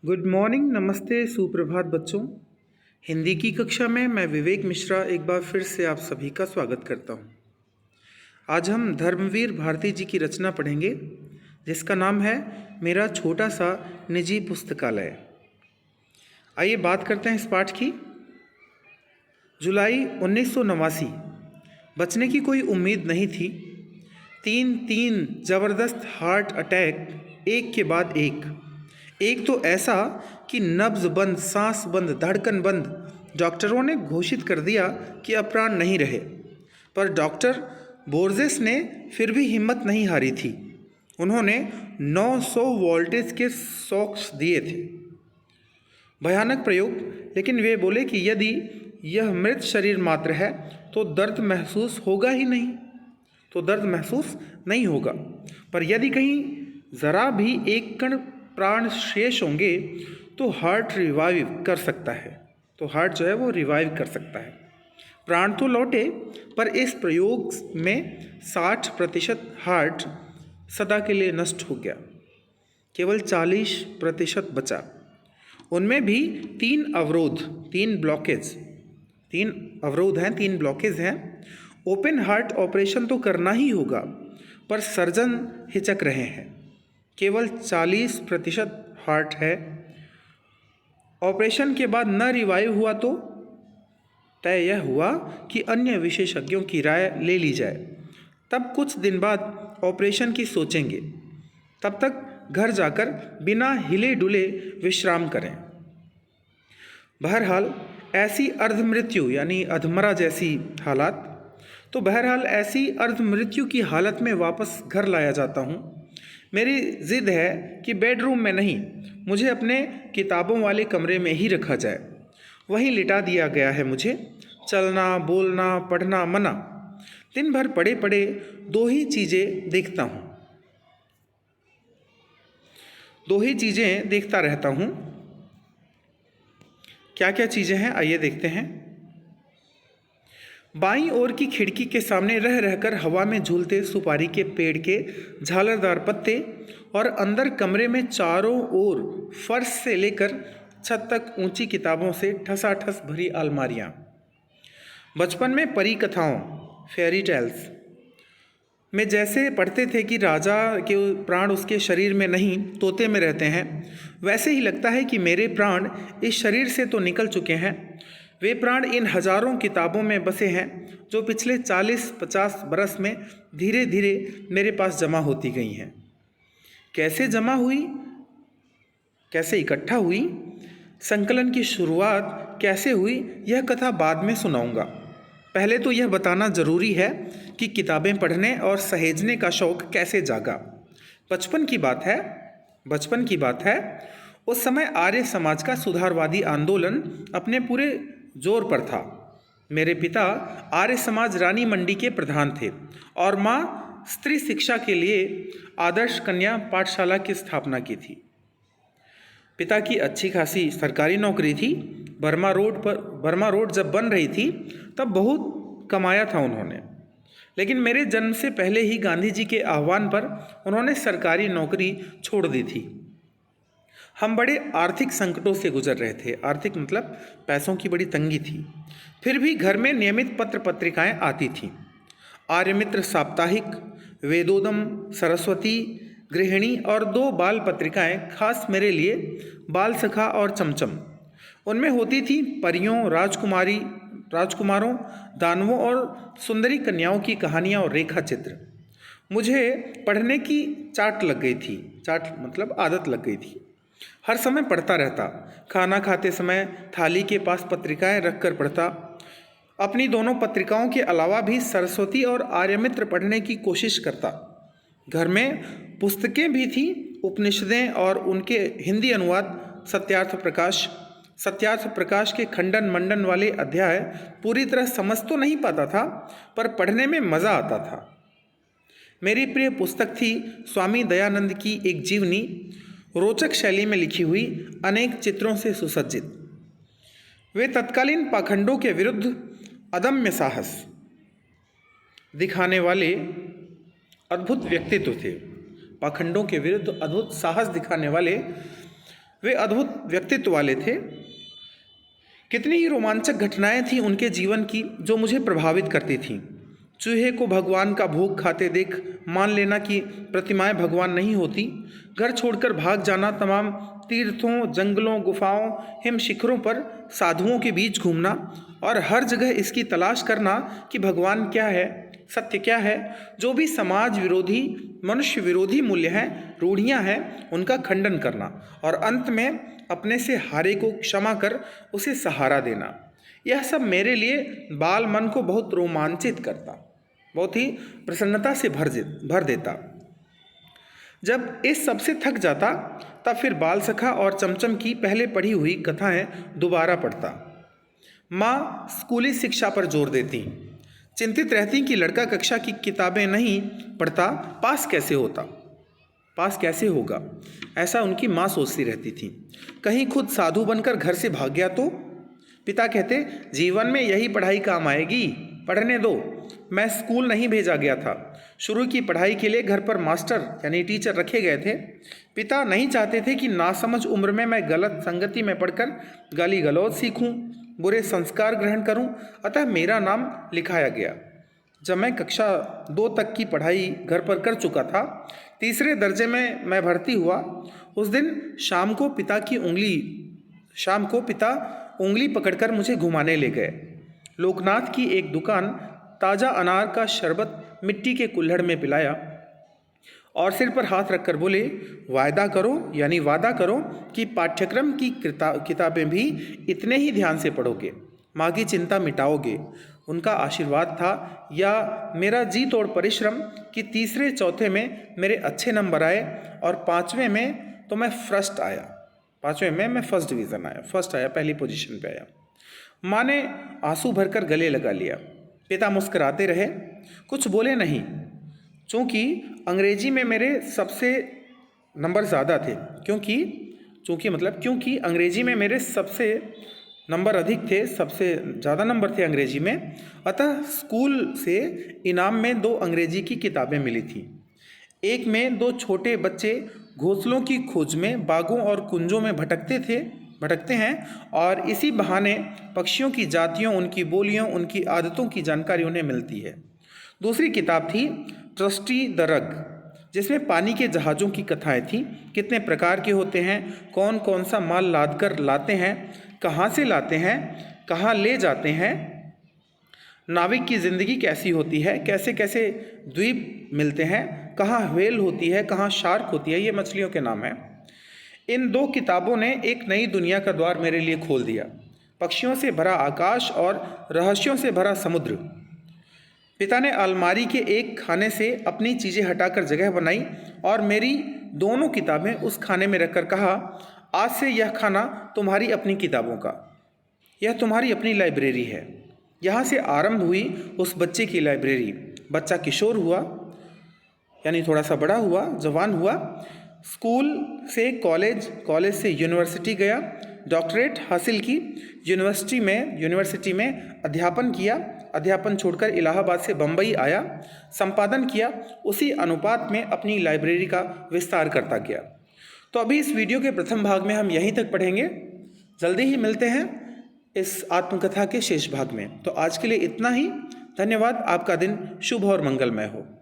Good morning, नमस्ते, सुप्रभात बच्चों। हिंदी की कक्षा में मैं विवेक मिश्रा एक बार फिर से आप सभी का स्वागत करता हूं। आज हम धर्मवीर भारती जी की रचना पढ़ेंगे जिसका नाम है मेरा छोटा सा निजी पुस्तकालय। आइए बात करते हैं इस पाठ की। जुलाई 1989। बचने की कोई उम्मीद नहीं थी। तीन ज़बरदस्त हार्ट अटैक एक के बाद एक तो ऐसा कि नब्ज बंद, सांस बंद, धड़कन बंद। डॉक्टरों ने घोषित कर दिया कि अब प्राण नहीं रहे, पर डॉक्टर बोर्जेस ने फिर भी हिम्मत नहीं हारी थी। उन्होंने 900 वोल्टेज के शॉक्स दिए थे। भयानक प्रयोग, लेकिन वे बोले कि यदि यह मृत शरीर मात्र है तो दर्द महसूस नहीं होगा, पर यदि कहीं ज़रा भी एक कण प्राण शेष होंगे तो हार्ट रिवाइव कर सकता है। प्राण तो लौटे, पर इस प्रयोग में 60% हार्ट सदा के लिए नष्ट हो गया। केवल 40% बचा। उनमें भी तीन ब्लॉकेज हैं। ओपन हार्ट ऑपरेशन तो करना ही होगा, पर सर्जन हिचक रहे हैं। केवल 40% हार्ट है। ऑपरेशन के बाद न रिवाइव हुआ तो तय यह हुआ कि अन्य विशेषज्ञों की राय ले ली जाए, तब कुछ दिन बाद ऑपरेशन की सोचेंगे। तब तक घर जाकर बिना हिले डुले विश्राम करें। बहरहाल ऐसी अर्धमृत्यु यानी अधमरा जैसी हालात, तो बहरहाल ऐसी अर्धमृत्यु की हालत में वापस घर लाया जाता हूँ। मेरी ज़िद है कि बेडरूम में नहीं, मुझे अपने किताबों वाले कमरे में ही रखा जाए। वहीं लिटा दिया गया है मुझे। चलना, बोलना, पढ़ना मना। दिन भर पड़े पड़े दो ही चीज़ें देखता रहता हूँ। क्या क्या चीज़ें हैं, आइए देखते हैं। बाईं ओर की खिड़की के सामने रह रहकर हवा में झूलते सुपारी के पेड़ के झालरदार पत्ते, और अंदर कमरे में चारों ओर फर्श से लेकर छत तक ऊंची किताबों से ठसाठस भरी अलमारियां। बचपन में परी कथाओं, फेयरी टेल्स में जैसे पढ़ते थे कि राजा के प्राण उसके शरीर में नहीं तोते में रहते हैं, वैसे ही लगता है कि मेरे प्राण इस शरीर से तो निकल चुके हैं। वे प्राण इन हजारों किताबों में बसे हैं जो पिछले 40-50 बरस में धीरे धीरे मेरे पास जमा होती गई हैं। कैसे जमा हुई, कैसे इकट्ठा हुई, संकलन की शुरुआत कैसे हुई, यह कथा बाद में सुनाऊंगा। पहले तो यह बताना जरूरी है कि किताबें पढ़ने और सहेजने का शौक कैसे जागा। बचपन की बात है। उस समय आर्य समाज का सुधारवादी आंदोलन अपने पूरे जोर पर था। मेरे पिता आर्य समाज रानी मंडी के प्रधान थे और माँ स्त्री शिक्षा के लिए आदर्श कन्या पाठशाला की स्थापना की थी। पिता की अच्छी खासी सरकारी नौकरी थी। बर्मा रोड जब बन रही थी तब बहुत कमाया था उन्होंने, लेकिन मेरे जन्म से पहले ही गांधी जी के आह्वान पर उन्होंने सरकारी नौकरी छोड़ दी थी। हम बड़े आर्थिक संकटों से गुजर रहे थे। आर्थिक मतलब पैसों की बड़ी तंगी थी। फिर भी घर में नियमित पत्र पत्रिकाएं आती थीं। आर्यमित्र साप्ताहिक, वेदोदम, सरस्वती, गृहिणी और 2 बाल पत्रिकाएं खास मेरे लिए, बाल सखा और चमचम। उनमें होती थी परियों, राजकुमारों, दानवों और सुंदरी कन्याओं की कहानियां और रेखा चित्र। मुझे पढ़ने की आदत लग गई थी। हर समय पढ़ता रहता। खाना खाते समय थाली के पास पत्रिकाएं रखकर पढ़ता। अपनी दोनों पत्रिकाओं के अलावा भी सरस्वती और आर्यमित्र पढ़ने की कोशिश करता। घर में पुस्तकें भी थीं, उपनिषदें और उनके हिंदी अनुवाद। सत्यार्थ प्रकाश के खंडन मंडन वाले अध्याय पूरी तरह समझ तो नहीं पाता था, पर पढ़ने में मज़ा आता था। मेरी प्रिय पुस्तक थी स्वामी दयानंद की एक जीवनी, रोचक शैली में लिखी हुई, अनेक चित्रों से सुसज्जित। वे तत्कालीन पाखंडों के विरुद्ध अदम्य साहस दिखाने वाले अद्भुत व्यक्तित्व थे। वे अद्भुत व्यक्तित्व वाले थे। कितनी ही रोमांचक घटनाएं थीं उनके जीवन की जो मुझे प्रभावित करती थीं। चूहे को भगवान का भोग खाते देख मान लेना कि प्रतिमाएं भगवान नहीं होती, घर छोड़कर भाग जाना, तमाम तीर्थों, जंगलों, गुफाओं, हिम शिखरों पर साधुओं के बीच घूमना और हर जगह इसकी तलाश करना कि भगवान क्या है, सत्य क्या है, जो भी समाज विरोधी, मनुष्य विरोधी मूल्य हैं, रूढ़ियां हैं, उनका खंडन करना और अंत में अपने से हारे को क्षमा कर उसे सहारा देना, यह सब मेरे लिए बाल मन को बहुत रोमांचित करता, बहुत ही प्रसन्नता से भर देता। जब इस सब से थक जाता तब फिर बाल सखा और चमचम की पहले पढ़ी हुई कथाएं दोबारा पढ़ता। माँ स्कूली शिक्षा पर जोर देती, चिंतित रहती कि लड़का कक्षा की किताबें नहीं पढ़ता, पास कैसे होगा, ऐसा उनकी माँ सोचती रहती थी। कहीं खुद साधु बनकर घर से भाग गया तो? पिता कहते, जीवन में यही पढ़ाई काम आएगी, पढ़ने दो। मैं स्कूल नहीं भेजा गया था, शुरू की पढ़ाई के लिए घर पर मास्टर यानी टीचर रखे गए थे। पिता नहीं चाहते थे कि नासमझ उम्र में मैं गलत संगति में पढ़कर गाली गलौज सीखूं, बुरे संस्कार ग्रहण करूं, अतः मेरा नाम लिखाया गया। जब मैं कक्षा 2 तक की पढ़ाई घर पर कर चुका था, तीसरे दर्जे में मैं भर्ती हुआ। उस दिन शाम को पिता उंगली पकड़कर मुझे घुमाने ले गए। लोकनाथ की एक दुकान ताज़ा अनार का शरबत मिट्टी के कुल्हड़ में पिलाया और सिर पर हाथ रखकर बोले, वादा करो कि पाठ्यक्रम की किताबें भी इतने ही ध्यान से पढ़ोगे, माँ की चिंता मिटाओगे। उनका आशीर्वाद था या मेरा जी तोड़ परिश्रम कि तीसरे चौथे में मेरे अच्छे नंबर आए और पाँचवें में तो मैं फर्स्ट डिवीज़न आया, पहली पोजीशन पे आया। माँ ने आंसू भरकर गले लगा लिया। पिता मुस्कुराते रहे, कुछ बोले नहीं। चूँकि अंग्रेजी में मेरे सबसे नंबर ज़्यादा थे, क्योंकि अंग्रेजी में मेरे सबसे नंबर अधिक थे, सबसे ज़्यादा नंबर थे अंग्रेजी में, अतः स्कूल से इनाम में 2 अंग्रेजी की किताबें मिली थी। एक में 2 छोटे बच्चे घोंसलों की खोज में बागों और कुंजों में भटकते हैं और इसी बहाने पक्षियों की जातियों, उनकी बोलियों, उनकी आदतों की जानकारी उन्हें मिलती है। दूसरी किताब थी ट्रस्टी द रग, जिसमें पानी के जहाज़ों की कथाएं थीं, कितने प्रकार के होते हैं, कौन कौन सा माल लाद कर लाते हैं, कहाँ से लाते हैं, कहाँ ले जाते हैं, नाविक की ज़िंदगी कैसी होती है, कैसे कैसे द्वीप मिलते हैं, कहाँ व्हेल होती है, कहाँ शार्क होती है, ये मछलियों के नाम हैं। इन 2 किताबों ने एक नई दुनिया का द्वार मेरे लिए खोल दिया, पक्षियों से भरा आकाश और रहस्यों से भरा समुद्र। पिता ने अलमारी के एक खाने से अपनी चीज़ें हटाकर जगह बनाई और मेरी दोनों किताबें उस खाने में रखकर कहा, आज से यह खाना तुम्हारी अपनी किताबों का, यह तुम्हारी अपनी लाइब्रेरी है। यहाँ से आरंभ हुई उस बच्चे की लाइब्रेरी। बच्चा किशोर हुआ, यानी थोड़ा सा बड़ा हुआ, जवान हुआ, स्कूल से कॉलेज से यूनिवर्सिटी गया, डॉक्टरेट हासिल की, यूनिवर्सिटी में अध्यापन किया, अध्यापन छोड़कर इलाहाबाद से बम्बई आया, संपादन किया, उसी अनुपात में अपनी लाइब्रेरी का विस्तार करता गया। तो अभी इस वीडियो के प्रथम भाग में हम यहीं तक पढ़ेंगे, जल्दी ही मिलते हैं इस आत्मकथा के शेष भाग में। तो आज के लिए इतना ही। धन्यवाद। आपका दिन शुभ और मंगलमय हो।